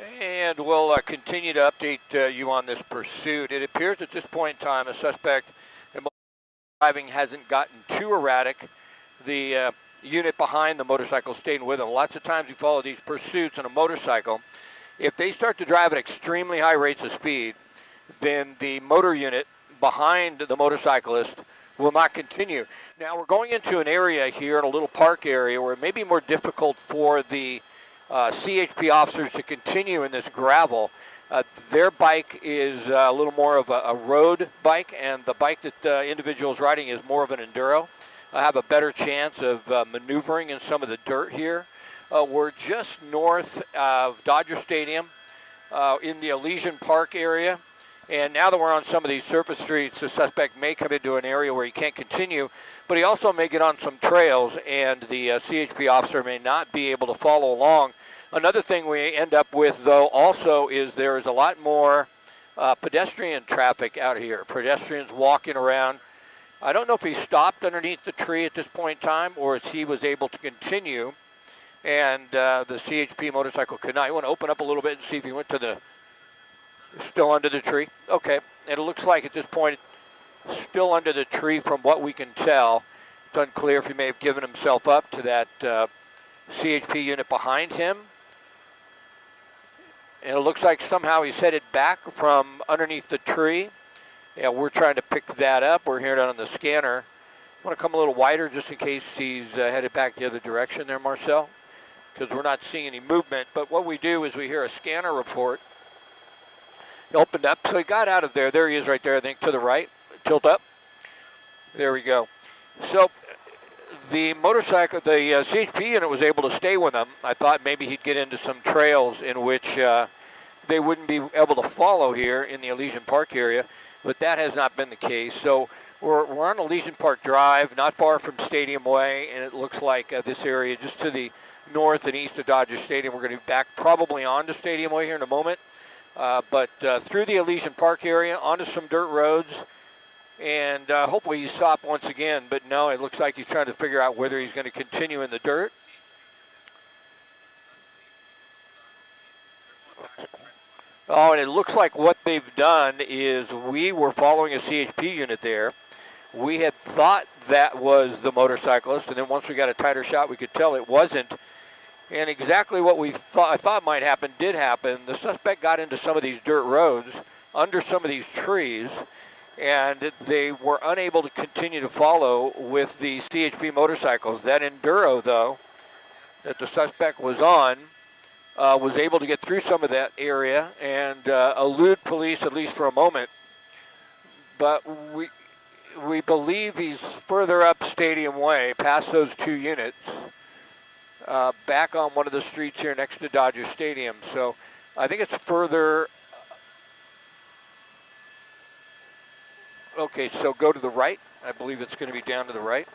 And we'll continue to update you on this pursuit. It appears at this point in time a suspect driving hasn't gotten too erratic. The unit behind the motorcycle staying with him. Lots of times you follow these pursuits on a motorcycle. If they start to drive at extremely high rates of speed, then the motor unit behind the motorcyclist will not continue. Now we're going into an area here, in a little park area, where it may be more difficult for the CHP officers to continue in this gravel. Their bike is a little more of a road bike, and the bike that the individual is riding is more of an enduro. Have a better chance of maneuvering in some of the dirt here. We're just north of Dodger Stadium in the Elysian Park area. And now that we're on some of these surface streets, the suspect may come into an area where he can't continue, but he also may get on some trails, and the CHP officer may not be able to follow along. Another thing we end up with, though, also is there is a lot more pedestrian traffic out here. Pedestrians walking around. I don't know if he stopped underneath the tree at this point in time or if he was able to continue, and the CHP motorcycle could not. You want to open up a little bit and see if he went to the... Still under the tree? Okay. And it looks like at this point, still under the tree from what we can tell. It's unclear if he may have given himself up to that CHP unit behind him. And it looks like somehow he's headed back from underneath the tree. Yeah, we're trying to pick that up. We're hearing it on the scanner. I want to come a little wider just in case he's headed back the other direction there, Marcel, because we're not seeing any movement. But what we do is we hear a scanner report. He opened up, so he got out of there. There he is right there, I think, to the right. Tilt up. There we go. So the motorcycle, the CHP unit was able to stay with him. I thought maybe he'd get into some trails in which they wouldn't be able to follow here in the Elysian Park area, but that has not been the case. So we're on Elysian Park Drive, not far from Stadium Way, and it looks like this area just to the north and east of Dodger Stadium. We're going to be back probably onto Stadium Way here in a moment. But through the Elysian Park area, onto some dirt roads, and hopefully he stopped once again. But no, it looks like he's trying to figure out whether he's going to continue in the dirt. Oh, and it looks like what they've done is we were following a CHP unit there. We had thought that was the motorcyclist, and then once we got a tighter shot, we could tell it wasn't. And exactly what I thought might happen did happen. The suspect got into some of these dirt roads, under some of these trees, and they were unable to continue to follow with the CHP motorcycles. That Enduro, though, that the suspect was on, was able to get through some of that area and elude police, at least for a moment. But we believe he's further up Stadium Way, past those two units. Back on one of the streets here next to Dodger Stadium. So I think it's further. Okay, so go to the right. I believe it's going to be down to the right.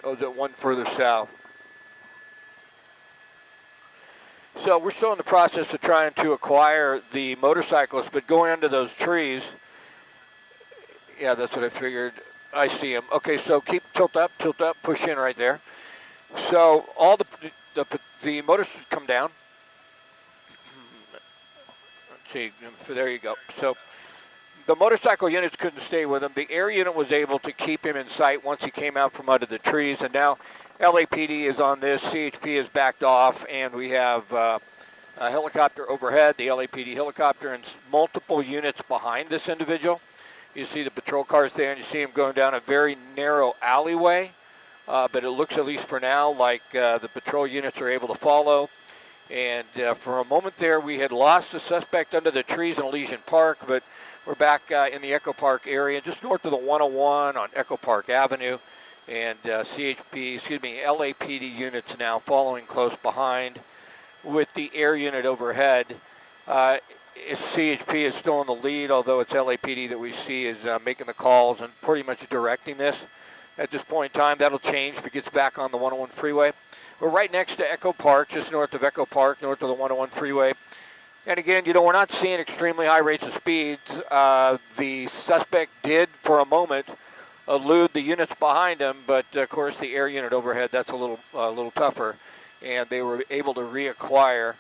Oh, is it one further south? So we're still in the process of trying to acquire the motorcyclist, but going under those trees, yeah, that's what I figured. I see him. Okay, so keep tilt up, push in right there. So all the motors come down. Let's see, there you go. So the motorcycle units couldn't stay with him. The air unit was able to keep him in sight once he came out from under the trees, and now LAPD is on this. CHP is backed off, and we have a helicopter overhead, the LAPD helicopter, and multiple units behind this individual. You see the patrol cars there, and you see him going down a very narrow alleyway. But it looks, at least for now, like the patrol units are able to follow. And for a moment there, we had lost the suspect under the trees in Elysian Park, but we're back in the Echo Park area, just north of the 101 on Echo Park Avenue. And LAPD units now following close behind with the air unit overhead. CHP is still in the lead, although it's LAPD that we see is making the calls and pretty much directing this at this point in time. That'll change if it gets back on the 101 freeway. We're right next to Echo Park, just north of Echo Park, north of the 101 freeway. And again, we're not seeing extremely high rates of speeds. The suspect did, for a moment, elude the units behind him, but of course the air unit overhead, that's a little tougher. and they were able to reacquire.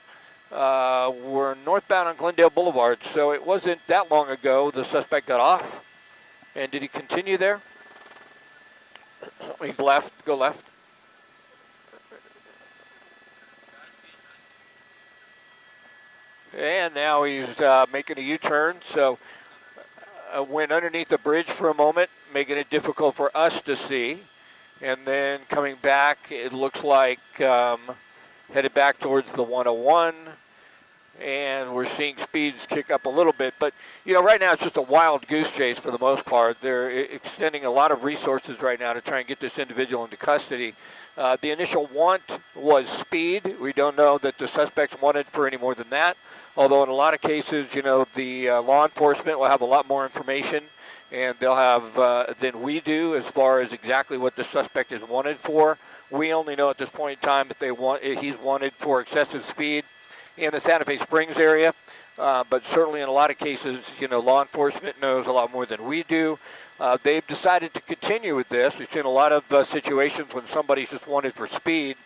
We're northbound on Glendale Boulevard, so it wasn't that long ago the suspect got off. And did he continue there? He left, go left. And now he's making a U-turn, so went underneath the bridge for a moment, making it difficult for us to see. And then coming back, it looks like headed back towards the 101. And we're seeing speeds kick up a little bit. But, you know, right now it's just a wild goose chase for the most part. They're extending a lot of resources right now to try and get this individual into custody. The initial want was speed. We don't know that the suspect's wanted for any more than that. Although in a lot of cases, you know, the law enforcement will have a lot more information, and they'll have than we do as far as exactly what the suspect is wanted for. We only know at this point in time that he's wanted for excessive speed in the Santa Fe Springs area, but certainly in a lot of cases, you know, law enforcement knows a lot more than we do. They've decided to continue with this. We've seen a lot of situations when somebody's just wanted for speed,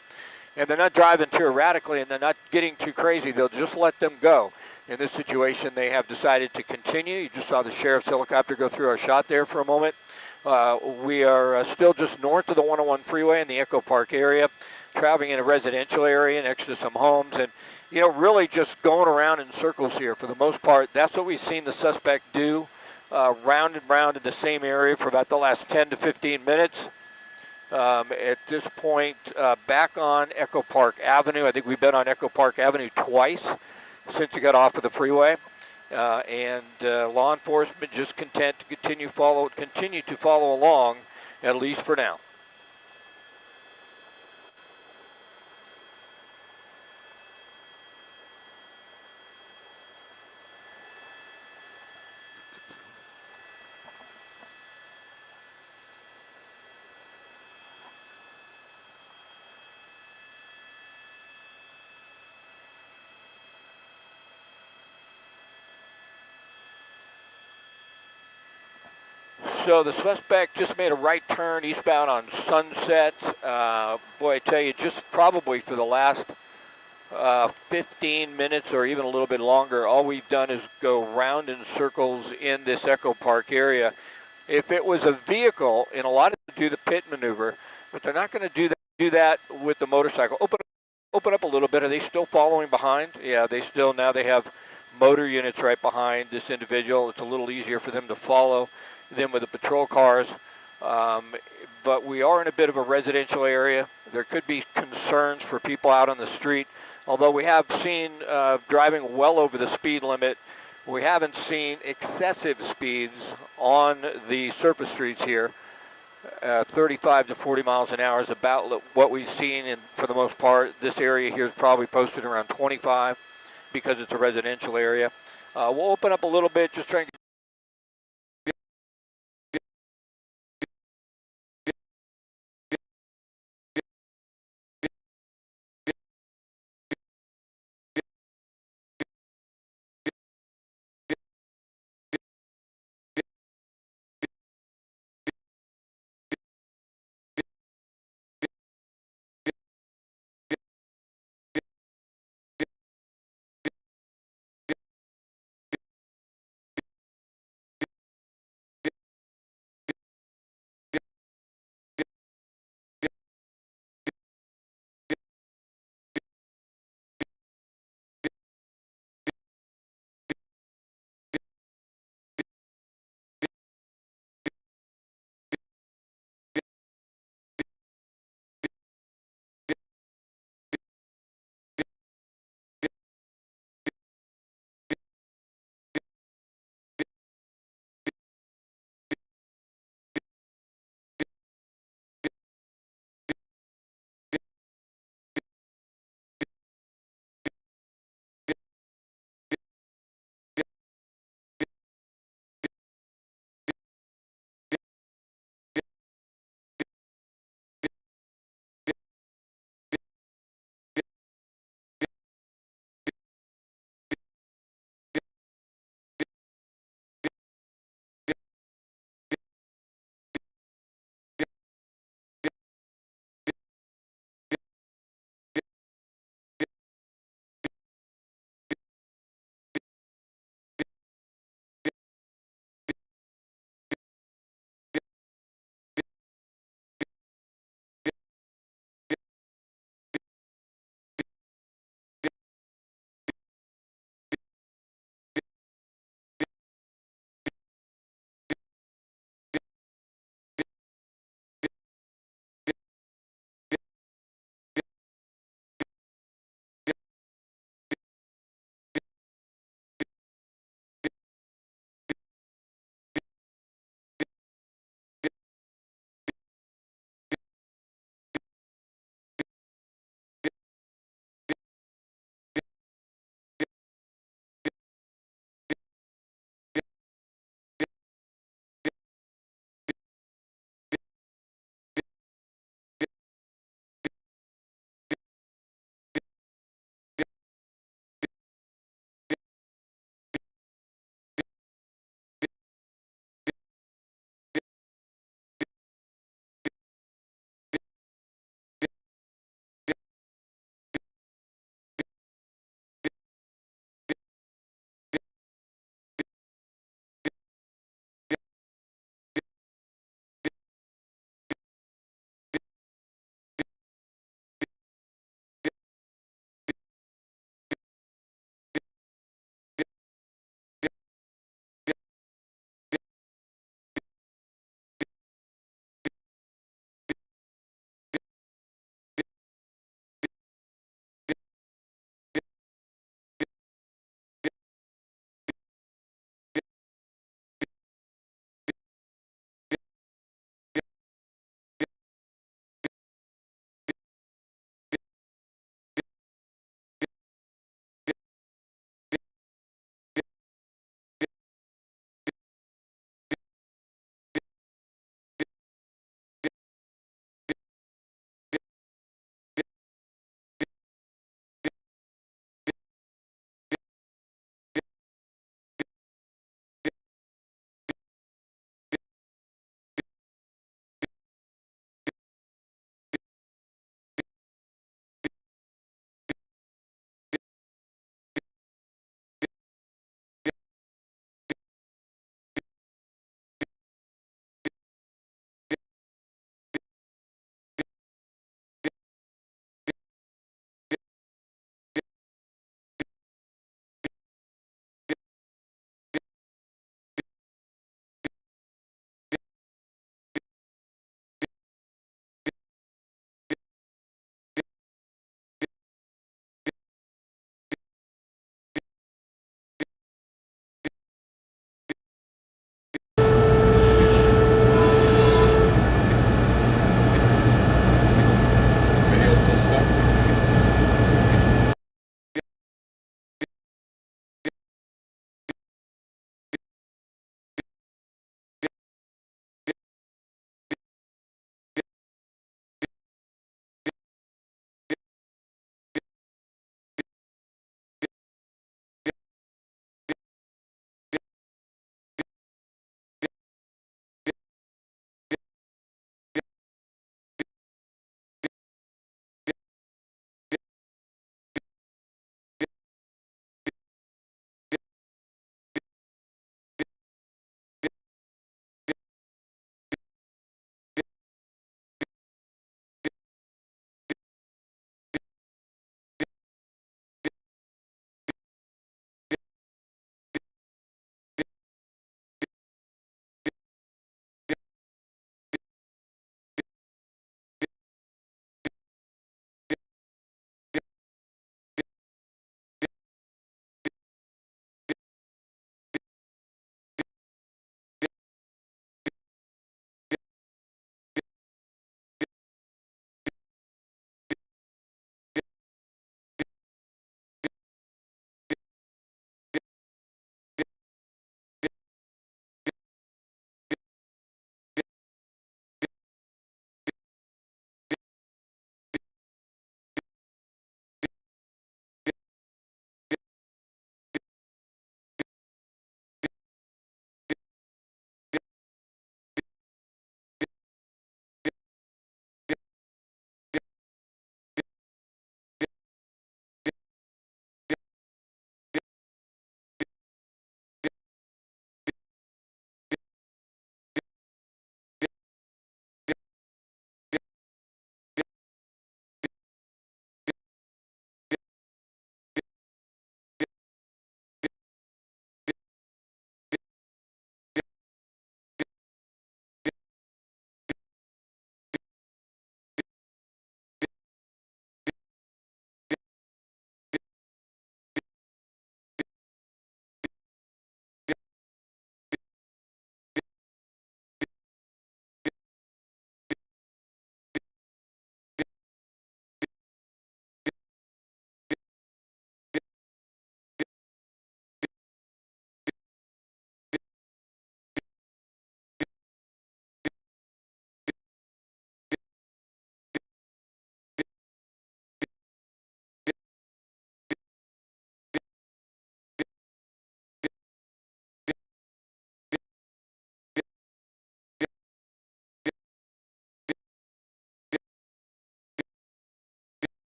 and they're not driving too erratically, and they're not getting too crazy. They'll just let them go. In this situation, they have decided to continue. You just saw the sheriff's helicopter go through our shot there for a moment. We are still just north of the 101 freeway in the Echo Park area, traveling in a residential area next to some homes, and you know, really just going around in circles here for the most part. That's what we've seen the suspect do, round and round in the same area for about the last 10 to 15 minutes. At this point, back on Echo Park Avenue. I think we've been on Echo Park Avenue twice since he got off of the freeway. And law enforcement just content to continue to follow along, at least for now. So the suspect just made a right turn eastbound on Sunset. Boy, I tell you, just probably for the last 15 minutes or even a little bit longer, all we've done is go round in circles in this Echo Park area. If it was a vehicle, in a lot of do the pit maneuver, but they're not going to do that with the motorcycle. Open up a little bit. Are they still following behind? Yeah, they have motor units right behind this individual. It's a little easier for them to follow than with the patrol cars. But we are in a bit of a residential area. There could be concerns for people out on the street. Although we have seen driving well over the speed limit, we haven't seen excessive speeds on the surface streets here. 35 to 40 miles an hour is about what we've seen, and for the most part, this area here is probably posted around 25 because it's a residential area. We'll open up a little bit, just trying to